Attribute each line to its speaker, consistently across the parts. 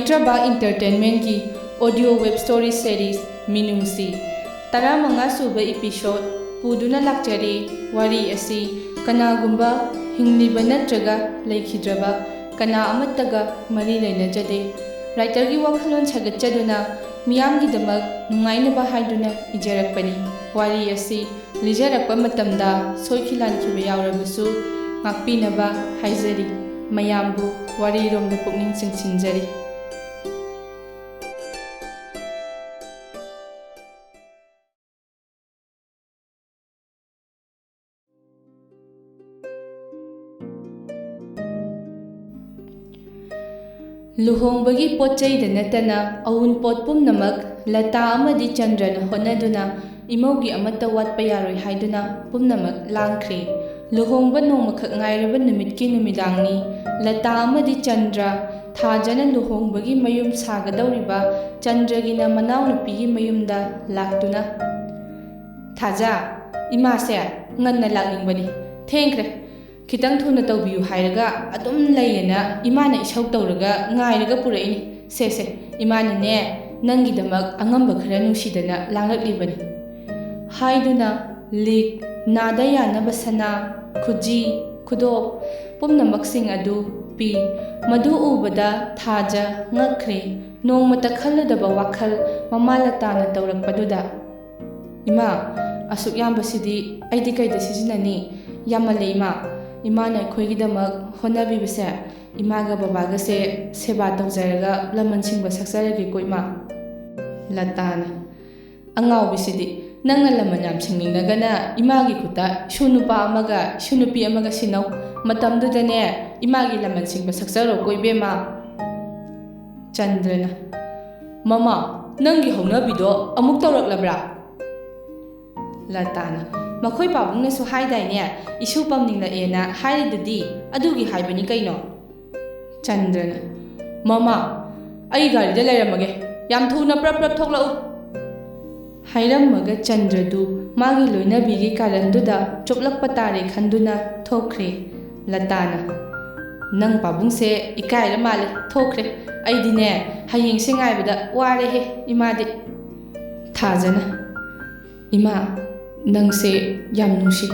Speaker 1: ꯃꯩꯇ꯭ꯔꯕꯥ ꯏꯟꯇꯔꯇꯦꯟꯃꯦꯟꯠꯀꯤ audio web story series ꯃꯤꯅꯨꯡꯁꯤ 15 ꯁꯨꯕ episode ꯄꯨꯗꯨꯅ ꯂꯥꯛꯆꯔꯤ꯫ ꯋꯥꯔꯤ ꯑꯁꯤ ꯀꯅꯥꯒꯨꯝꯕ ꯍꯤꯡꯂꯤꯕ ꯅꯠꯇ꯭ꯔꯒ ꯂꯩꯈꯤꯗ꯭ꯔꯕ ꯀꯅꯥ ꯑꯃꯠꯇꯒ ꯃꯔꯤ ꯂꯩꯅꯖꯗꯦ꯫ ꯔꯥꯏꯇꯔꯒꯤ ꯋꯥꯈꯜꯂꯣꯟ ꯁꯥꯒꯠꯆꯗꯨꯅ ꯃꯤꯌꯥꯝꯒꯤꯗꯃꯛ ꯅꯨꯡꯉꯥꯏꯅꯕ ꯍꯥꯏꯗꯨꯅ ꯏꯖꯔꯛꯄꯅꯤ꯫ ꯋꯥꯔꯤ ꯑꯁꯤ ꯂꯤꯖꯔꯛꯄ ꯃꯇꯝꯗ ꯁꯣꯏꯈꯤ ꯂꯥꯟꯈꯤꯕ ꯌꯥꯎꯔꯕꯁꯨ ꯉꯥꯛꯄꯤꯅꯕ ꯍꯥꯏꯖꯔꯤ꯫ ꯃꯌꯥꯝꯕꯨ ꯋꯥꯔꯤꯔꯣꯝꯗ ꯄꯨꯛꯅꯤꯡ ꯆꯤꯡꯁꯤꯟꯖꯔꯤ꯫ ꯂꯨꯍꯣꯡꯕꯒꯤ ꯄꯣꯠꯆꯩꯗ ꯅꯠꯇꯅ ꯑꯎꯟꯄꯣꯠ ꯄꯨꯝꯅꯃꯛ ꯂꯇꯥ ꯑꯃꯗꯤ ꯆꯟꯗ꯭ꯔꯅ ꯍꯣꯠꯅꯗꯨꯅ ꯏꯃꯧꯒꯤ ꯑꯃꯠꯇ ꯋꯥꯠꯄ ꯌꯥꯔꯣꯏ ꯍꯥꯏꯗꯨꯅ ꯄꯨꯝꯅꯃꯛ ꯂꯥꯡꯈ꯭ꯔꯦ꯫ ꯂꯨꯍꯣꯡꯕ ꯅꯣꯡꯃꯈꯛ ꯉꯥꯏꯔꯕ ꯅꯨꯃꯤꯠꯀꯤ ꯅꯨꯃꯤꯗꯥꯡꯅꯤ꯫ ꯂꯇꯥ ꯑꯃꯗꯤ ꯆꯟꯗ꯭ꯔ ꯊꯥꯖꯅ ꯂꯨꯍꯣꯡꯕꯒꯤ ꯃꯌꯨꯝ ꯁꯥꯒꯗꯧꯔꯤꯕ ꯆꯟꯗ꯭ꯔꯒꯤꯅ ꯃꯅꯥꯎꯅꯨꯄꯤꯒꯤ ꯃꯌꯨꯝꯗ ꯂꯥꯛꯇꯨꯅ "ꯊꯥꯖ, ꯏꯃꯥꯁꯦ ꯉꯟꯅ ꯂꯥꯛꯅꯤꯡꯕꯅꯤ, ꯊꯦꯡꯈ꯭ꯔꯦ, ꯈꯤꯇꯪ ꯊꯨꯅ ꯇꯧꯕꯤꯌꯨ ꯍꯥꯏꯔꯒ ꯑꯗꯨꯝ ꯂꯩꯌꯦꯅ ꯏꯃꯥꯅ ꯏꯁꯧ ꯇꯧꯔꯒ ꯉꯥꯏꯔꯒ ꯄꯨꯔꯛꯏꯅꯤ꯫ ꯁꯦ ꯏꯃꯥꯅꯅꯦ ꯅꯪꯒꯤꯗꯃꯛ ꯑꯉꯝꯕ ꯈꯔ ꯅꯨꯡꯁꯤꯗꯅ ꯂꯥꯡꯂꯛꯂꯤꯕꯅꯤ" ꯍꯥꯏꯗꯨꯅ ꯂꯤꯛ, ꯅꯥꯗ ꯌꯥꯟꯅꯕ ꯁꯅꯥ, ꯈꯨꯖꯤ, ꯈꯨꯗꯣꯞ ꯄꯨꯝꯅꯃꯛꯁꯤꯡ ꯑꯗꯨ ꯄꯤ꯫ ꯃꯗꯨ ꯎꯕꯗ ꯊꯥꯖ ꯉꯛꯈ꯭ꯔꯦ꯫ ꯅꯣꯡꯃꯇ ꯈꯜꯂꯨꯗꯕ ꯋꯥꯈꯜ ꯃꯃꯥ ꯂꯇꯥꯅ ꯇꯧꯔꯛꯄꯗꯨꯗ "ꯏꯃꯥ, ꯑꯁꯨꯛ ꯌꯥꯝꯕꯁꯤꯗꯤ ꯑꯩꯗꯤ ꯀꯩꯗ ꯁꯤꯖꯤꯟꯅꯅꯤ? ꯌꯥꯝꯃꯜꯂꯦ ꯏꯃꯥ꯫ ꯏꯃꯥꯅ ꯑꯩꯈꯣꯏꯒꯤꯗꯃꯛ ꯍꯣꯠꯅꯕꯤꯕꯁꯦ ꯏꯃꯥꯒ ꯕꯕꯥꯒꯁꯦ ꯁꯦꯕꯥ ꯇꯧꯖꯔꯒ ꯂꯃꯟ ꯁꯤꯡꯕ ꯁꯛꯆꯔꯒꯦꯀꯣ ꯏꯃꯥ." ꯂꯇꯥꯅ "ꯑꯉꯥꯎꯕꯤꯁꯤꯗꯤ, ꯅꯪꯅ ꯂꯃꯟ ꯌꯥꯝ ꯁꯤꯡꯅꯤꯡꯉꯒꯅ ꯏꯃꯥꯒꯤ ꯈꯨꯠꯇ ꯏꯁꯨ ꯅꯨꯄꯥ ꯑꯃꯒ ꯏꯁꯨ ꯅꯨꯄꯤ ꯑꯃꯒ ꯁꯤꯟꯅꯧ꯫ ꯃꯇꯝꯗꯨꯗꯅꯦ ꯏꯃꯥꯒꯤ ꯂꯃꯟ ꯁꯤꯡꯕ ꯁꯛꯆꯔꯣꯀꯣ ꯏꯕꯦꯝꯃ." ꯆꯟꯗ꯭ꯔꯅ "ꯃꯃꯥ, ꯅꯪꯒꯤ ꯍꯧꯅꯕꯤꯗꯣ ꯑꯃꯨꯛ ꯇꯧꯔꯛꯂꯕ꯭ꯔꯥ?" ꯂꯇꯥꯅ "ꯃꯈꯣꯏ ꯄꯥꯕꯨꯡꯅꯁꯨ ꯍꯥꯏꯗꯥꯏꯅꯦ, ꯏꯁꯨ ꯄꯝꯅꯤꯡꯂꯛꯑꯦꯅ ꯍꯥꯏꯔꯤꯗꯨꯗꯤ, ꯑꯗꯨꯒꯤ ꯍꯥꯏꯕꯅꯤ ꯀꯩꯅꯣ." ꯆꯟꯗ꯭ꯔꯅ "ꯃꯃꯥ, ꯑꯩ ꯒꯥꯔꯤꯗ ꯂꯩꯔꯝꯃꯒꯦ, ꯌꯥꯝ ꯊꯨꯅ ꯄ꯭ꯔꯞ ꯊꯣꯛꯂꯛꯎ" ꯍꯥꯏꯔꯝꯃꯒ ꯆꯟꯗ꯭ꯔꯗꯨ ꯃꯥꯒꯤ ꯂꯣꯏꯅꯕꯤꯒꯤ ꯀꯥꯔꯟꯗꯨꯗ ꯆꯣꯞꯂꯛꯄ ꯇꯥꯔꯦ ꯈꯟꯗꯨꯅ ꯊꯣꯛꯈ꯭ꯔꯦ꯫ ꯂꯇꯥꯅ "ꯅꯪ ꯄꯥꯕꯨꯡꯁꯦ ꯏꯀꯥꯏꯔ ꯃꯥꯜꯂꯦ, ꯊꯣꯛꯈ꯭ꯔꯦ꯫ ꯑꯩꯗꯤꯅꯦ ꯍꯌꯦꯡꯁꯦ ꯉꯥꯏꯕꯗ ꯋꯥꯔꯦꯍꯦ ꯏꯃꯥꯗꯤ." ꯊꯥꯖꯅ "ꯏꯃꯥ, ꯅꯪꯁꯦ ꯌꯥꯝ ꯅꯨꯡꯁꯤ.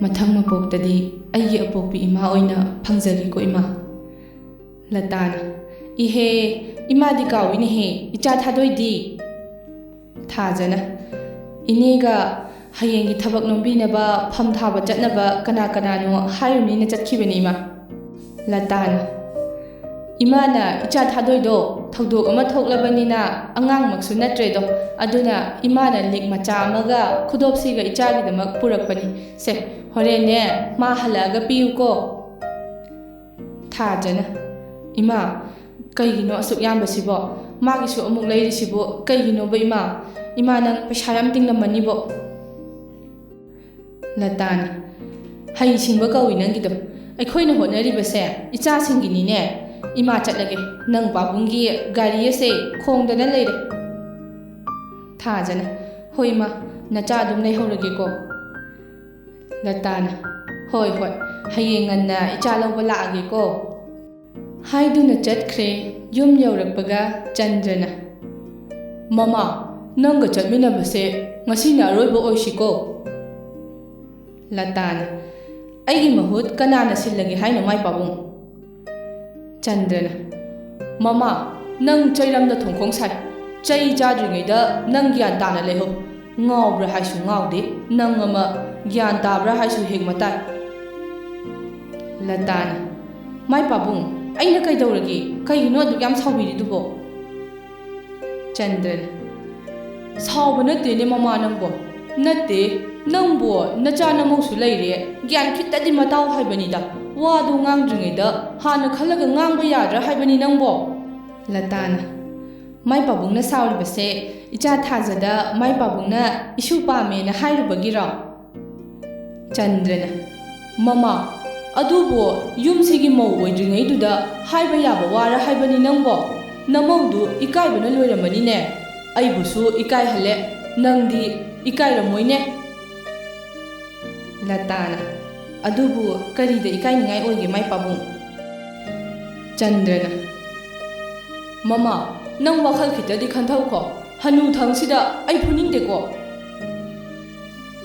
Speaker 1: ꯃꯊꯪ ꯃꯄꯣꯛꯇꯗꯤ ꯑꯩꯒꯤ ꯑꯄꯣꯛꯄꯤ ꯏꯃꯥ ꯑꯣꯏꯅ ꯐꯪꯖꯒꯦꯀꯣ ꯏꯃꯥ." ꯂꯇꯥꯅ "ꯏꯍꯦ, ꯏꯃꯥꯗꯤ ꯀꯥꯎꯏꯅꯦꯍꯦ, ꯏꯆꯥ ꯊꯥꯗꯣꯏꯗꯤ." ꯊꯥꯖꯅ "ꯏꯅꯦꯒ ꯍꯌꯦꯡꯒꯤ ꯊꯕꯛ ꯅꯣꯝꯕꯤꯅꯕ ꯐꯝ ꯊꯥꯕ ꯆꯠꯅꯕ ꯀꯅꯥꯅꯣ ꯍꯥꯏꯔꯨꯅꯦꯅ ꯆꯠꯈꯤꯕꯅꯤ ꯏꯃꯥ." ꯂꯇꯥꯅ "ꯏꯃꯥꯅ ꯏꯆꯥ ꯊꯥꯗꯣꯏꯗꯣ ꯊꯧꯗꯣꯛ ꯑꯃ ꯊꯣꯛꯂꯕꯅꯤꯅ ꯑꯉꯥꯡꯃꯛꯁꯨ ꯅꯠꯇ꯭ꯔꯦꯗꯣ, ꯑꯗꯨꯅ ꯏꯃꯥꯅ ꯂꯤꯛ ꯃꯆꯥ ꯑꯃꯒ ꯈꯨꯗꯣꯞꯁꯤꯒ ꯏꯆꯥꯒꯤꯗꯃꯛ ꯄꯨꯔꯛꯄꯅꯤ. ꯁꯦ, ꯍꯣꯔꯦꯟꯅꯦ ꯃꯥ ꯍꯜꯂꯛꯑꯒ ꯄꯤꯌꯨꯀꯣ." ꯊꯥꯖꯅ "ꯏꯃꯥ, ꯀꯩꯒꯤꯅꯣ ꯑꯁꯨꯛ ꯌꯥꯝꯕꯁꯤꯕꯣ? ꯃꯥꯒꯤꯁꯨ ꯑꯃꯨꯛ ꯂꯩꯔꯤꯁꯤꯕꯣ ꯀꯩꯒꯤꯅꯣꯕ ꯏꯃꯥ? ꯏꯃꯥ ꯅꯪ ꯄꯩꯁꯥ ꯌꯥꯝ ꯇꯤꯡꯂꯝꯃꯅꯤꯕꯣ." ꯂꯇꯥꯅ "ꯍꯩ ꯁꯤꯡꯕ ꯀꯧꯏ ꯅꯪꯒꯤꯗꯣ. ꯑꯩꯈꯣꯏꯅ ꯍꯣꯠꯅꯔꯤꯕꯁꯦ ꯏꯆꯥꯁꯤꯡꯒꯤꯅꯤꯅꯦ. ꯏꯃꯥ ꯆꯠꯂꯒꯦ, ꯅꯪ ꯄꯥꯕꯨꯡꯒꯤ ꯒꯥꯔꯤ ꯑꯁꯦ ꯈꯣꯡꯗꯅ ꯂꯩꯔꯦ." ꯊꯥꯖꯅ "ꯍꯣꯏ ꯏꯃꯥ, ꯅꯆꯥ ꯑꯗꯨꯝ ꯂꯩꯍꯧꯔꯒꯦꯀꯣ." ꯂꯇꯥꯅ "ꯍꯣꯏ, ꯍꯌꯦꯡ ꯉꯟꯅ ꯏꯆꯥ ꯂꯧꯕ ꯂꯥꯛꯑꯒꯦꯀꯣ" ꯍꯥꯏꯗꯨꯅ ꯆꯠꯈ꯭ꯔꯦ꯫ ꯌꯨꯝ ꯌꯧꯔꯛꯄꯒ ꯆꯟꯗ꯭ꯔꯅ "ꯃꯃꯥ, ꯅꯪꯒ ꯆꯠꯃꯤꯟꯅꯕꯁꯦ ꯉꯁꯤꯅ ꯑꯔꯣꯏꯕ ꯑꯣꯏꯁꯤꯀꯣ." ꯂꯇꯥꯅ "ꯑꯩꯒꯤ ꯃꯍꯨꯠ ꯀꯅꯥꯅ ꯁꯤꯜꯂꯒꯦ ꯍꯥꯏꯅꯣ ꯃꯥꯏ ꯄꯥꯕꯨꯡ?" ꯆꯟꯗ꯭ꯔꯅ "ꯃꯃꯥ, ꯅꯪ ꯆꯩꯔꯝꯗ ꯊꯣꯡꯈꯣꯡ ꯁꯥꯏ. ꯆꯩ ꯆꯥꯗ꯭ꯔꯤꯉꯩꯗ ꯅꯪ ꯒ꯭ꯌꯥꯟ ꯇꯥꯅ ꯂꯩꯍꯧ. ꯉꯥꯎꯕ꯭ꯔꯥ ꯍꯥꯏꯁꯨ ꯉꯥꯎꯗꯦ, ꯅꯪ ꯑꯃ ꯒ꯭ꯌꯥꯟ ꯇꯥꯕ꯭ꯔꯥ ꯍꯥꯏꯁꯨ ꯍꯦꯛ ꯃꯇꯥꯏ." ꯂꯇꯥꯅ "ꯃꯥꯏ ꯄꯥꯕꯨꯡ, ꯑꯩꯅ ꯀꯩꯗꯧꯔꯒꯦ? ꯀꯩꯒꯤꯅꯣ ꯑꯗꯨꯛ ꯌꯥꯝ ꯁꯥꯎꯕꯤꯔꯤꯗꯨꯕꯣ?" ꯆꯟꯗ꯭ꯔꯅ "ꯁꯥꯎꯕ ꯅꯠꯇꯦꯅꯦ ꯃꯃꯥ ꯅꯪꯕꯣ. ꯅꯠꯇꯦ, ꯅꯪꯕꯣ ꯅꯆꯥ ꯅꯃꯧꯁꯨ ꯂꯩꯔꯦ, ꯒ꯭ꯌꯥꯟ ꯈꯤꯇꯗꯤ ꯃꯇꯥꯎ ꯍꯥꯏꯕꯅꯤꯗ. ꯋꯥꯗꯣ ꯉꯥꯡꯗ꯭ꯔꯤꯉꯩꯗ ꯍꯥꯟꯅ ꯈꯜꯂꯒ ꯉꯥꯡꯕ ꯌꯥꯗ꯭ꯔꯥ ꯍꯥꯏꯕꯅꯤ ꯅꯪꯕꯣ." ꯂꯇꯥꯅ "ꯃꯥꯏ ꯄꯥꯕꯨꯡꯅ ꯁꯥꯎꯔꯤꯕꯁꯦ ꯏꯆꯥ ꯊꯥꯖꯗ ꯃꯥꯏ ꯄꯥꯕꯨꯡꯅ ꯏꯁꯨ ꯄꯥꯝꯃꯦꯅ ꯍꯥꯏꯔꯨꯕꯒꯤꯔꯣ?" ꯆꯟꯗ꯭ꯔꯅ "ꯃꯃꯥ, ꯑꯗꯨꯕꯨ ꯌꯨꯝꯁꯤꯒꯤ ꯃꯧ ꯑꯣꯏꯗ꯭ꯔꯤꯉꯩꯗꯨꯗ ꯍꯥꯏꯕ ꯌꯥꯕ ꯋꯥꯔ ꯍꯥꯏꯕꯅꯤ ꯅꯪꯕꯣ. ꯅꯃꯧꯗꯨ ꯏꯀꯥꯏꯕꯅ ꯂꯣꯏꯔꯝꯃꯅꯤꯅꯦ. ꯑꯩꯕꯨꯁꯨ ꯏꯀꯥꯏꯍꯜꯂꯦ, ꯅꯪꯗꯤ ꯏꯀꯥꯏꯔꯝꯃꯣꯏꯅꯦ." ꯂꯇꯥꯅ "ꯑꯗꯨꯕꯨ ꯀꯔꯤꯗ ꯏꯀꯥꯏꯅꯤꯡꯉꯥꯏ ꯑꯣꯏꯒꯦ ꯃꯥꯏ ꯄꯥꯕꯨꯡ?" ꯆꯟꯗ꯭ꯔꯅ ꯃꯃꯥ ꯅꯪ ꯋꯥꯈꯜ ꯈꯤꯇꯗꯤ ꯈꯟꯊꯧꯀꯣ ꯍꯅꯨꯊꯪꯁꯤꯗ ꯑꯩ ꯐꯨꯅꯤꯡꯗꯦꯀꯣ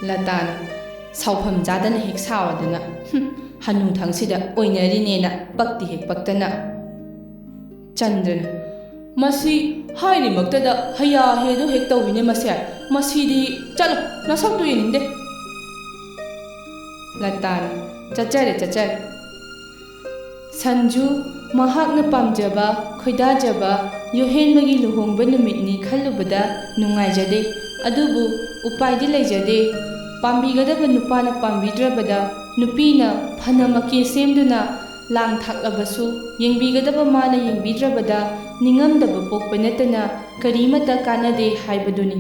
Speaker 1: ꯂꯇꯥꯅ ꯁꯥꯎꯐꯝ ꯆꯥꯗꯅ ꯍꯦꯛ ꯁꯥꯎꯔꯗꯨꯅ ꯍꯅꯨꯊꯪꯁꯤꯗ ꯑꯣꯏꯅꯔꯤꯅꯦꯅ ꯄꯛꯇꯤ ꯍꯦꯛ ꯄꯛꯇꯅ ꯆꯟꯗ꯭ꯔꯅ ꯃꯁꯤ ꯍꯥꯏꯔꯤꯃꯛꯇꯗ ꯍꯌꯥ ꯍꯦꯗꯣ ꯍꯦꯛ ꯇꯧꯋꯤꯅꯦ ꯃꯁꯤꯗꯤ ꯆꯠꯂꯣ ꯅꯁꯛꯇꯨ ꯌꯦꯡꯅꯤꯡꯗꯦ ꯂꯇꯥꯅ ꯆꯠꯆꯔꯦ ꯁꯟꯖꯨ ꯃꯍꯥꯛꯅ ꯄꯥꯝꯖꯕ ꯈꯣꯏꯗꯥꯖꯕ ꯌꯣꯍꯦꯟꯕꯒꯤ ꯂꯨꯍꯣꯡꯕ ꯅꯨꯃꯤꯠꯅꯤ ꯈꯜꯂꯨꯕꯗ ꯅꯨꯡꯉꯥꯏꯖꯗꯦ ꯑꯗꯨꯕꯨ ꯎꯄꯥꯏꯗꯤ ꯂꯩꯖꯗꯦ ꯄꯥꯝꯕꯤꯒꯗꯕ ꯅꯨꯄꯥꯅ ꯄꯥꯝꯕꯤꯗ꯭ꯔꯕꯗ ꯅꯨꯄꯤꯅ ꯐꯅ ꯃꯀꯦ ꯁꯦꯝꯗꯨꯅ ꯂꯥꯡ ꯊꯥꯛꯂꯕꯁꯨ ꯌꯦꯡꯕꯤꯒꯗꯕ ꯃꯥꯅ ꯌꯦꯡꯕꯤꯗ꯭ꯔꯕꯗ ꯅꯤꯡꯉꯝꯗꯕ ꯄꯣꯛꯄ ꯅꯠꯇꯅ ꯀꯔꯤꯃꯠꯇ ꯀꯥꯟꯅꯗꯦ ꯍꯥꯏꯕꯗꯨꯅꯤ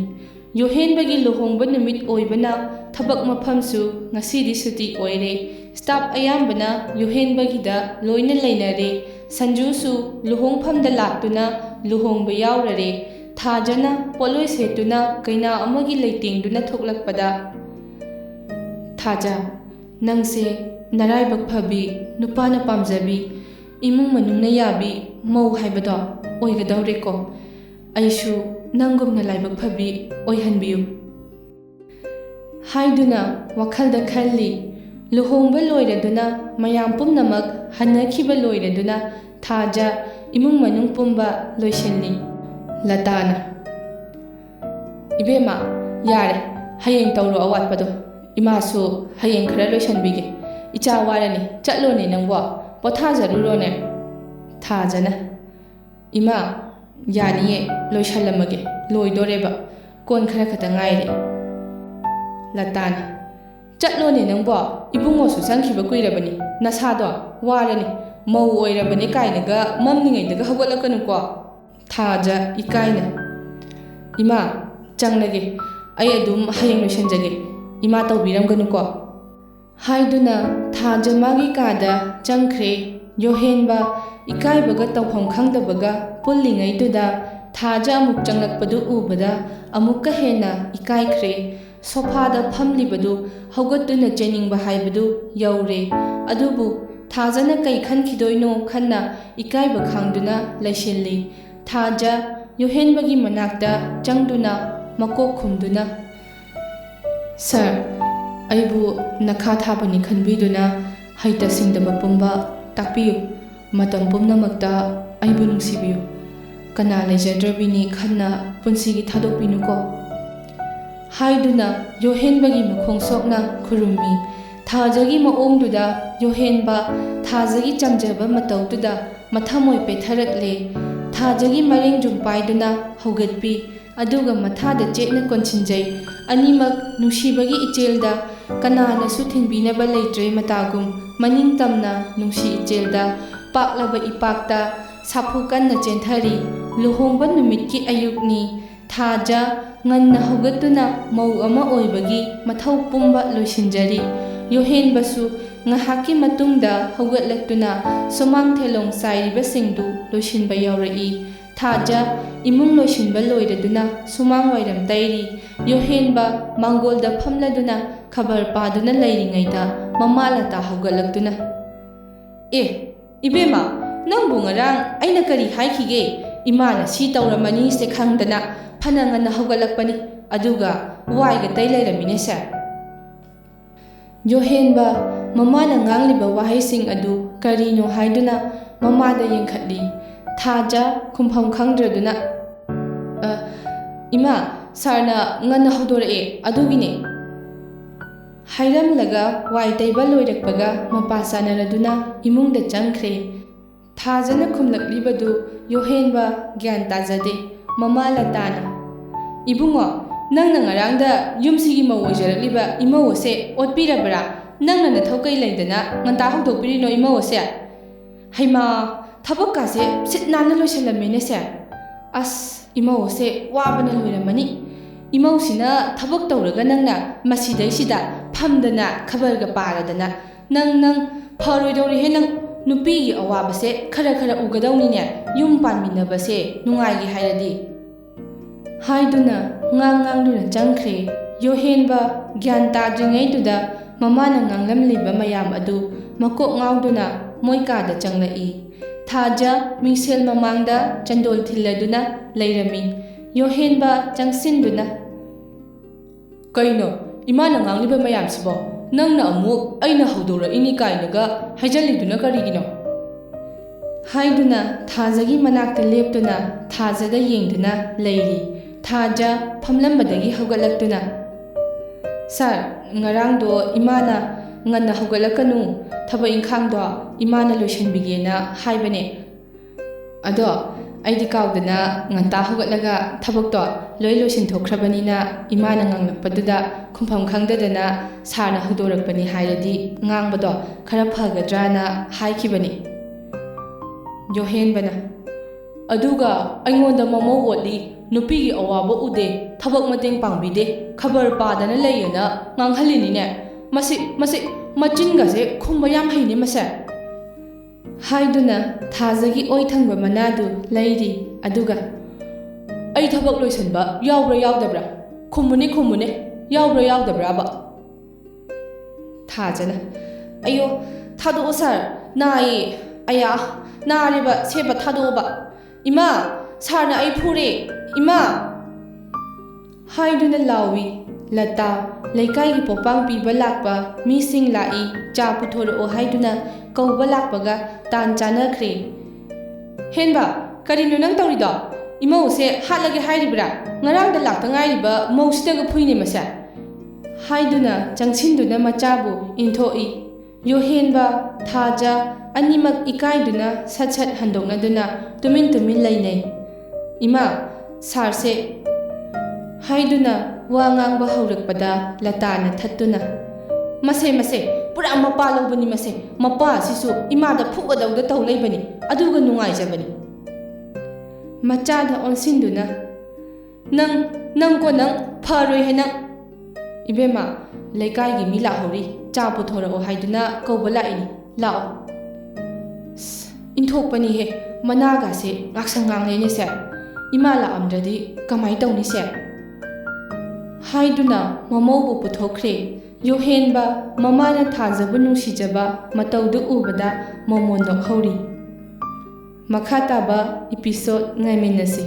Speaker 1: ꯌꯣꯍꯦꯟꯕꯒꯤ ꯂꯨꯍꯣꯡꯕ ꯅꯨꯃꯤꯠ ꯑꯣꯏꯕꯅ ꯊꯕꯛ ꯃꯐꯝꯁꯨ ꯉꯁꯤꯗꯤ ꯁꯨꯇꯤ ꯑꯣꯏꯔꯦ ꯁ꯭ꯇꯥꯐ ꯑꯌꯥꯝꯕꯅ ꯌꯣꯍꯦꯟꯕꯒꯤꯗ ꯂꯣꯏꯅ ꯂꯩꯅꯔꯦ ꯁꯟꯖꯨꯁꯨ ꯂꯨꯍꯣꯡꯐꯝꯗ ꯂꯥꯛꯇꯨꯅ ꯂꯨꯍꯣꯡꯕ ꯌꯥꯎꯔꯔꯦ ꯊꯥꯖꯅ ꯄꯣꯠꯂꯣꯏ ꯁꯦꯠꯇꯨꯅ ꯀꯩꯅꯥ ꯑꯃꯒꯤ ꯂꯩꯇꯦꯡꯗꯨꯅ ꯊꯣꯛꯂꯛꯄꯗ ꯊꯥꯖ ꯅꯪꯁꯦ ꯅꯔꯥꯏꯕꯛ ꯐꯕꯤ ꯅꯨꯄꯥꯅ ꯄꯥꯝꯖꯕꯤ ꯏꯃꯨꯡ ꯃꯅꯨꯡꯅ ꯌꯥꯕꯤ ꯃꯧ ꯍꯥꯏꯕꯗꯣ ꯑꯣꯏꯒꯗꯧꯔꯦꯀꯣ ꯑꯩꯁꯨ ꯅꯪꯒꯨꯝꯅ ꯂꯥꯏꯕꯛ ꯐꯕꯤ ꯑꯣꯏꯍꯟꯕꯤꯌꯨ ꯍꯥꯏꯗꯨꯅ ꯋꯥꯈꯜꯗ ꯈꯜꯂꯤ ꯂꯨꯍꯣꯡꯕ ꯂꯣꯏꯔꯗꯨꯅ ꯃꯌꯥꯝ ꯄꯨꯝꯅꯃꯛ ꯍꯟꯅꯈꯤꯕ ꯂꯣꯏꯔꯗꯨꯅ ꯊꯥꯖ ꯏꯃꯨꯡ ꯃꯅꯨꯡ ꯄꯨꯝꯕ ꯂꯣꯏꯁꯤꯜꯂꯤ ꯂꯇꯥꯅ ꯏꯕꯦꯝꯃ ꯌꯥꯔꯦ ꯍꯌꯦꯡ ꯇꯧꯔꯣ ꯑꯋꯥꯠꯄꯗꯣ ꯏꯃꯥꯁꯨ ꯍꯌꯦꯡ ꯈꯔ ꯂꯣꯏꯁꯟꯕꯤꯒꯦ ꯏꯆꯥ ꯋꯥꯔꯅꯤ ꯆꯠꯂꯣꯅꯦ ꯅꯪꯕꯣ ꯄꯣꯊꯥꯖꯔꯨꯔꯣꯅꯦ ꯊꯥꯖꯅ ꯏꯃꯥ ꯌꯥꯅꯤꯌꯦ ꯂꯣꯏꯁꯜꯂꯝꯃꯒꯦ ꯂꯣꯏꯗꯣꯔꯦꯕ ꯀꯣꯟ ꯈꯔ ꯈꯛꯇ ꯉꯥꯏꯔꯦ ꯂꯇꯥꯅ ꯆꯠꯂꯣꯅꯦ ꯅꯪꯕꯣ ꯏꯕꯨꯡꯉꯣꯁꯨ ꯆꯪꯈꯤꯕ ꯀꯨꯏꯔꯕꯅꯤ ꯅꯁꯥꯗꯣ ꯋꯥꯔꯅꯤ ꯃꯧ ꯑꯣꯏꯔꯕꯅꯤ ꯀꯥꯏꯅꯒ ꯃꯝꯂꯤꯉꯩꯗꯒ ꯍꯧꯒꯠꯂꯛꯀꯅꯨꯀꯣ ꯊꯥꯖ ꯏꯀꯥꯏꯅ ꯏꯃꯥ ꯆꯪꯂꯒꯦ ꯑꯩ ꯑꯗꯨꯝ ꯍꯌꯦꯡ ꯂꯣꯏꯁꯟꯖꯒꯦ ꯏꯃꯥ ꯇꯧꯕꯤꯔꯝꯒꯅꯨꯀꯣ ꯍꯥꯏꯗꯨꯅ ꯊꯥꯖ ꯃꯥꯒꯤ ꯀꯥꯗ ꯆꯪꯈ꯭ꯔꯦ ꯌꯣꯍꯦꯟꯕ ꯏꯀꯥꯏꯕꯒ ꯇꯧꯐꯝ ꯈꯪꯗꯕꯒ ꯄꯨꯜꯂꯤꯉꯩꯗꯨꯗ ꯊꯥꯖ ꯑꯃꯨꯛ ꯆꯪꯂꯛꯄꯗꯨ ꯎꯕꯗ ꯑꯃꯨꯛꯀ ꯍꯦꯟꯅ ꯏꯀꯥꯏꯈ꯭ꯔꯦ ꯁꯣꯐꯥꯗ ꯐꯝꯂꯤꯕꯗꯨ ꯍꯧꯒꯠꯇꯨꯅ ꯆꯦꯟꯅꯤꯡꯕ ꯍꯥꯏꯕꯗꯨ ꯌꯧꯔꯦ ꯑꯗꯨꯕꯨ ꯊꯥꯖꯅ ꯀꯩ ꯈꯟꯈꯤꯗꯣꯏꯅꯣ ꯈꯟꯅ ꯏꯀꯥꯏꯕ ꯈꯥꯡꯗꯨꯅ ꯂꯩꯁꯤꯜꯂꯤ ꯊꯥꯖ ꯌꯣꯍꯦꯟꯕꯒꯤ ꯃꯅꯥꯛꯇ ꯆꯪꯗꯨꯅ ꯃꯀꯣꯛ ꯈꯨꯝꯗꯨꯅ ꯁꯥꯔ ꯑꯩꯕꯨ ꯅꯈꯥ ꯊꯥꯕꯅꯤ ꯈꯟꯕꯤꯗꯨꯅ ꯍꯩꯇ ꯁꯤꯡꯗꯕ ꯄꯨꯝꯕ ꯇꯥꯛꯄꯤꯌꯨ ꯃꯇꯝ ꯄꯨꯝꯅꯃꯛꯇ ꯑꯩꯕꯨ ꯅꯨꯡꯁꯤꯕꯤꯌꯨ ꯀꯅꯥ ꯂꯩꯖꯗ꯭ꯔꯕꯤꯅꯤ ꯈꯟꯅ ꯄꯨꯟꯁꯤꯒꯤ ꯊꯥꯗꯣꯛꯄꯤꯅꯨꯀꯣ ꯍꯥꯏꯗꯨꯅ ꯌꯣꯍꯦꯟꯕꯒꯤ ꯃꯈꯣꯡ ꯁꯣꯛꯅ ꯈꯨꯔꯨꯝꯃꯤ ꯊꯥꯖꯒꯤ ꯃꯑꯣꯡꯗꯨꯗ ꯌꯣꯍꯦꯟꯕ ꯊꯥꯖꯒꯤ ꯆꯝꯖꯕ ꯃꯇꯧꯗꯨꯗ ꯃꯊꯃꯣꯏ ꯄꯦꯊꯔꯛꯂꯦ ꯊꯥꯖꯒꯤ ꯃꯔꯦꯡꯖꯨꯝ ꯄꯥꯏꯗꯨꯅ ꯍꯧꯒꯠꯄꯤ ꯑꯗꯨꯒ ꯃꯊꯥꯗ ꯆꯦꯠꯅ ꯀꯣꯟꯁꯤꯟꯖꯩ ꯑꯅꯤꯃꯛ ꯅꯨꯡꯁꯤꯕꯒꯤ ꯏꯆꯦꯜꯗ ꯀꯅꯥꯅꯁꯨ ꯊꯤꯡꯕꯤꯅꯕ ꯂꯩꯇ꯭ꯔꯦ ꯃꯇꯥꯒꯨꯝ ꯃꯅꯤꯡ ꯇꯝꯅ ꯅꯨꯡꯁꯤ ꯏꯆꯦꯜꯗ ꯄꯥꯛꯂꯕ ꯏꯄꯥꯛꯇ ꯁꯥꯐꯨ ꯀꯟꯅ ꯆꯦꯟꯊꯔꯤ ꯂꯨꯍꯣꯡꯕ ꯅꯨꯃꯤꯠꯀꯤ ꯑꯌꯨꯛꯅꯤ ꯊꯥꯖ ꯉꯟꯅ ꯍꯧꯒꯠꯇꯨꯅ ꯃꯧ ꯑꯃ ꯑꯣꯏꯕꯒꯤ ꯃꯊꯧ ꯄꯨꯝꯕ ꯂꯣꯏꯁꯤꯟꯖꯔꯤ ꯌꯣꯍꯦꯟꯕꯁꯨ ꯉꯥꯏꯍꯥꯛꯀꯤ ꯃꯇꯨꯡꯗ ꯍꯧꯒꯠꯂꯛꯇꯨꯅ ꯁꯨꯃꯥꯡ ꯊꯦꯂꯣꯡ ꯆꯥꯏꯔꯤꯕꯁꯤꯡꯗꯨ ꯂꯣꯏꯁꯤꯟꯕ ꯌꯧꯔꯛꯏ ꯊꯥꯖ ꯏꯃꯨꯡ ꯂꯣꯏꯁꯤꯟꯕ ꯂꯣꯏꯔꯗꯨꯅ ꯁꯨꯃꯥꯡ ꯋꯥꯏꯔꯝ ꯇꯩꯔꯤ ꯌꯣꯍꯦꯟꯕ ꯃꯥꯡꯒꯣꯜꯗ ꯐꯝꯂꯗꯨꯅ ꯈꯕꯔ ꯄꯥꯗꯨꯅ ꯂꯩꯔꯤꯉꯩꯗ ꯃꯃꯥ ꯂꯇꯥ ꯍꯧꯒꯠꯂꯛꯇꯨꯅ ꯑꯦ ꯏꯕꯦꯝꯃ ꯅꯪꯕꯨ ꯉꯔꯥꯡ ꯑꯩꯅ ꯀꯔꯤ ꯍꯥꯏꯈꯤꯒꯦ ꯏꯃꯥꯅ ꯁꯤ ꯇꯧꯔꯝꯃꯅꯤ ꯁꯦ ꯈꯪꯗꯅ ꯐꯅ ꯉꯟꯅ ꯍꯧꯒꯠꯂꯛꯄꯅꯤ ꯑꯗꯨꯒ ꯋꯥꯏꯒ ꯇꯩ ꯂꯩꯔꯝꯃꯤꯅꯦ ꯁꯥꯔ ꯌꯣꯍꯦꯟꯕ ꯃꯃꯥꯅ ꯉꯥꯡꯂꯤꯕ ꯋꯥꯍꯩꯁꯤꯡ ꯑꯗꯨ ꯀꯔꯤꯅꯣ ꯍꯥꯏꯗꯨꯅ ꯃꯃꯥꯗ ꯌꯦꯡꯈꯠꯂꯤ ꯊꯥꯖ ꯈꯨꯝꯐꯝ ꯈꯪꯗ꯭ꯔꯗꯨꯅ ꯏꯃꯥ ꯁꯥꯔꯅ ꯉꯟꯅ ꯍꯧꯗꯣꯔꯛꯑꯦ ꯑꯗꯨꯒꯤꯅꯦ ꯍꯥꯏꯔꯝꯂꯒ ꯋꯥꯏ ꯇꯩꯕ ꯂꯣꯏꯔꯛꯄꯒ ꯃꯄꯥ ꯆꯥꯅꯔꯗꯨꯅ ꯏꯃꯨꯡꯗ ꯆꯪꯈ꯭ꯔꯦ ꯊꯥꯖꯅ ꯈꯨꯝꯂꯛꯂꯤꯕꯗꯨ ꯌꯣꯍꯦꯟꯕ ꯒ꯭ꯌꯥꯟ ꯇꯥꯖꯗꯦ ꯃꯃꯥ ꯂꯇꯥꯅ ꯏꯕꯨꯡꯉꯣ ꯅꯪꯅ ꯉꯔꯥꯡꯗ ꯌꯨꯝꯁꯤꯒꯤ ꯃꯧ ꯑꯣꯏꯖꯔꯛꯂꯤꯕ ꯏꯃꯧ ꯑꯁꯦ ꯑꯣꯠꯄꯤꯔꯕ꯭ꯔꯥ ꯅꯪꯅ ꯅꯊꯧ ꯀꯩ ꯂꯩꯗꯅ ꯉꯟꯇꯥ ꯍꯧꯗꯣꯛꯄꯤꯔꯤꯅꯣ ꯏꯃꯧ ꯑꯁꯦ ꯍꯩꯃꯥ ꯊꯕꯛꯀꯥꯁꯦ ꯁꯤꯠ ꯅꯥꯟꯅ ꯂꯣꯏꯁꯤꯜꯂꯝꯃꯦꯅꯦ ꯁꯦ ꯑꯁ ꯏꯃꯧ ꯑꯁꯦ ꯋꯥꯕꯅ ꯂꯣꯏꯔꯝꯃꯅꯤ ꯏꯃꯧꯁꯤꯅ ꯊꯕꯛ ꯇꯧꯔꯒ ꯅꯪꯅ ꯃꯁꯤꯗꯩꯁꯤꯗ ꯐꯝꯗꯅ ꯈꯕꯔꯒ ꯄꯥꯔꯗꯅ ꯅꯪ ꯐꯔꯣꯏꯗꯧꯔꯤꯍꯦ ꯅꯪ ꯅꯨꯄꯤꯒꯤ ꯑꯋꯥꯕꯁꯦ ꯈꯔ ꯎꯒꯗꯧꯅꯤꯅꯦ ꯌꯨꯝ ꯄꯥꯟꯃꯤꯟꯅꯕꯁꯦ ꯅꯨꯡꯉꯥꯏꯒꯦ ꯍꯥꯏꯔꯗꯤ ꯍꯥꯏꯗꯨꯅ ꯉꯥꯡꯗꯨꯅ ꯆꯪꯈ꯭ꯔꯦ ꯌꯣꯍꯦꯟꯕ ꯒ꯭ꯌꯥꯟ ꯇꯥꯗ꯭ꯔꯤꯉꯩꯗꯨꯗ ꯃꯃꯥꯅ ꯉꯥꯡꯂꯝꯂꯤꯕ ꯃꯌꯥꯝ ꯑꯗꯨ ꯃꯀꯣꯛ ꯉꯥꯎꯗꯨꯅ ꯃꯣꯏ ꯀꯥꯗ ꯆꯪꯂꯛꯏ ꯊꯥꯖ ꯃꯤꯡꯁꯦꯜ ꯃꯃꯥꯡꯗ ꯆꯟꯗꯣꯜ ꯊꯤꯜꯂꯗꯨꯅ ꯂꯩꯔꯝꯃꯤ꯫ ꯌꯣꯍꯦꯟꯕ ꯆꯪꯁꯤꯟꯗꯨꯅ "ꯀꯩꯅꯣ ꯏꯃꯥꯅ ꯉꯥꯡꯂꯤꯕ ꯃꯌꯥꯝꯁꯤꯕꯣ? ꯅꯪꯅ ꯑꯃꯨꯛ ꯑꯩꯅ ꯍꯧꯗꯣꯔꯛꯏꯅꯤ ꯀꯥꯏꯅꯒ ꯍꯥꯏꯖꯜꯂꯤꯗꯨꯅ ꯀꯔꯤꯒꯤꯅꯣ?" ꯍꯥꯏꯗꯨꯅ ꯊꯥꯖꯒꯤ ꯃꯅꯥꯛꯇ ꯂꯦꯞꯇꯨꯅ ꯊꯥꯖꯗ ꯌꯦꯡꯗꯨꯅ ꯂꯩꯔꯤ꯫ ꯊꯥꯖ ꯐꯝꯂꯝꯕꯗꯒꯤ ꯍꯧꯒꯠꯂꯛꯇꯨꯅ "ꯁꯥꯔ, ꯉꯔꯥꯡꯗꯣ ꯏꯃꯥꯅ ꯉꯟꯅ ꯍꯧꯒꯠꯂꯛꯀꯅꯨ, ꯊꯕꯛ ꯏꯪꯈꯥꯡꯗꯣ ꯏꯃꯥꯅ ꯂꯣꯏꯁꯤꯟꯕꯤꯒꯦꯅ ꯍꯥꯏꯕꯅꯦ꯫ ꯑꯗꯣ ꯑꯩꯗꯤ ꯀꯥꯎꯗꯅ ꯉꯟꯇꯥ ꯍꯧꯒꯠꯂꯒ ꯊꯕꯛꯇꯣ ꯂꯣꯏ ꯂꯣꯏꯁꯤꯟꯊꯣꯛꯈ꯭ꯔꯕꯅꯤꯅ ꯏꯃꯥꯅ ꯉꯥꯡꯂꯛꯄꯗꯨꯗ ꯈꯨꯝꯐꯝ ꯈꯪꯗꯗꯅ ꯁꯥꯔꯅ ꯍꯧꯗꯣꯔꯛꯄꯅꯤ ꯍꯥꯏꯔꯗꯤ ꯉꯥꯡꯕꯗꯣ ꯈꯔ ꯐꯒꯗ꯭ꯔꯥꯅ ꯍꯥꯏꯈꯤꯕꯅꯤ." ꯌꯣꯍꯦꯟꯕꯅ "ꯑꯗꯨꯒ ꯑꯩꯉꯣꯟꯗ ꯃꯃꯧ ꯑꯣꯠꯂꯤ, ꯅꯨꯄꯤꯒꯤ ꯑꯋꯥꯕ ꯎꯗꯦ, ꯊꯕꯛ ꯃꯇꯦꯡ ꯄꯥꯡꯕꯤꯗꯦ, ꯈꯕꯔ ꯄꯥꯗꯅ ꯂꯩꯌꯦꯅ ꯉꯥꯡꯍꯜꯂꯤꯅꯤꯅꯦ꯫ ꯃꯁꯤ ꯃꯆꯤꯟꯒꯁꯦ ꯈꯨꯝꯕ ꯌꯥꯝ ꯍꯩꯅꯦ ꯃꯁꯦ." ꯍꯥꯏꯗꯨꯅ ꯊꯥꯖꯒꯤ ꯑꯣꯏ ꯊꯪꯕ ꯃꯅꯥꯗꯨ ꯂꯩꯔꯤ꯫ ꯑꯗꯨꯒ "ꯑꯩ ꯊꯕꯛ ꯂꯣꯏꯁꯟꯕ ꯌꯥꯎꯕ꯭ꯔꯥ ꯌꯥꯎꯗꯕ꯭ꯔꯥ? ꯈꯨꯝꯃꯨꯅꯦ, ꯌꯥꯎꯕ꯭ꯔꯥ ꯌꯥꯎꯗꯕ꯭ꯔꯥꯕ?" ꯊꯥꯖꯅ "ꯑꯌꯣ, ꯊꯥꯗꯣꯛꯑꯣ ꯁꯥꯔ, ꯅꯥꯏꯌꯦ, ꯑꯌꯥ, ꯅꯥꯔꯦꯕ ꯁꯦꯕ, ꯊꯥꯗꯣꯛꯑꯣꯕ꯫ ꯏꯃꯥ, ꯁꯥꯔꯅ ꯑꯩ ꯐꯨꯔꯦ, ꯏꯃꯥ!" ꯍꯥꯏꯗꯨꯅ ꯂꯥꯎꯏ꯫ ꯂꯇꯥ ꯂꯩꯀꯥꯏꯒꯤ ꯄꯣꯄꯥꯡ ꯄꯤꯕ ꯂꯥꯛꯄ ꯃꯤꯁꯤꯡ ꯂꯥꯛꯏ, ꯆꯥ ꯄꯨꯊꯣꯔꯛꯑꯣ ꯍꯥꯏꯗꯨꯅ ꯀꯧꯕ ꯂꯥꯛꯄꯒ ꯇꯥꯟ ꯆꯥꯅꯈ꯭ꯔꯦ꯫ "ꯍꯦꯟꯕ, ꯀꯔꯤꯅꯣ ꯅꯪ ꯇꯧꯔꯤꯗꯣ? ꯏꯃꯧꯁꯦ ꯍꯥꯠꯂꯒꯦ ꯍꯥꯏꯔꯤꯕ꯭ꯔꯥ? ꯉꯔꯥꯡꯗ ꯂꯥꯛꯇ ꯉꯥꯏꯔꯤꯕ ꯃꯧꯁꯤꯗꯒ ꯐꯨꯏꯅꯦ ꯃꯁꯦ!" ꯍꯥꯏꯗꯨꯅ ꯆꯪꯁꯤꯟꯗꯨꯅ ꯃꯆꯥꯕꯨ ꯏꯟꯊꯣꯛꯏ꯫ ꯌꯣꯍꯦꯟꯕ, ꯊꯥꯖ ꯑꯅꯤꯃꯛ ꯏꯀꯥꯏꯗꯨꯅ ꯁꯠ ꯍꯟꯗꯣꯛꯅꯗꯨꯅ ꯇꯨꯃꯤꯟ ꯂꯩꯅꯩ꯫ "ꯏꯃꯥ, ꯁꯥꯔꯁꯦ..." ꯍꯥꯏꯗꯨꯅ ꯋꯥ ꯉꯥꯡꯕ ꯍꯧꯔꯛꯄꯗ ꯂꯇꯥꯅ ꯊꯠꯇꯨꯅ ꯃꯁꯦ ꯄꯨꯔꯥ ꯃꯄꯥ ꯂꯧꯕꯅꯤ ꯃꯁꯦ, ꯃꯄꯥ ꯑꯁꯤꯁꯨ ꯏꯃꯥꯗ ꯐꯨꯒꯗꯧꯗ ꯇꯧ ꯂꯩꯕꯅꯤ, ꯑꯗꯨꯒ ꯅꯨꯡꯉꯥꯏꯖꯕꯅꯤ." ꯃꯆꯥꯗ ꯑꯣꯟꯁꯤꯟꯗꯨꯅ ꯅꯪ ꯐꯔꯣꯏꯍꯦ ꯅꯪ!" "ꯏꯕꯦꯝꯃ, ꯂꯩꯀꯥꯏꯒꯤ ꯃꯤ ꯂꯥꯛꯍꯧꯔꯤ, ꯆꯥ ꯄꯨꯊꯣꯔꯛꯑꯣ ꯍꯥꯏꯗꯨꯅ ꯀꯧꯕ ꯂꯥꯛꯏꯅꯤ, ꯂꯥꯛꯑꯣ." "ꯏꯟꯊꯣꯛꯄꯅꯤꯍꯦ, ꯃꯅꯥꯒꯥꯁꯦ ꯉꯥꯛꯁꯪ ꯉꯥꯡꯂꯦꯅꯦ ꯁꯦ, ꯏꯃꯥ ꯂꯥꯛꯑꯝꯗ꯭ꯔꯗꯤ ꯀꯃꯥꯏ ꯇꯧꯅꯤ ꯁꯦ?" ꯍꯥꯏꯗꯨꯅ ꯃꯃꯧꯕꯨ ꯄꯨꯊꯣꯛꯈ꯭ꯔꯦ꯫ ꯌꯣꯍꯦꯟꯕ ꯃꯃꯥꯅ ꯊꯥꯖꯕꯨ ꯅꯨꯡꯁꯤꯖꯕ ꯃꯇꯧꯗꯨ ꯎꯕꯗ ꯃꯣꯃꯣꯟ ꯅꯣꯛꯍꯧꯔꯤ꯫ ꯃꯈꯥ ꯇꯥꯕ ꯏꯄꯤꯁꯣꯗ ꯉꯥꯏꯃꯤꯟꯅꯁꯤ꯫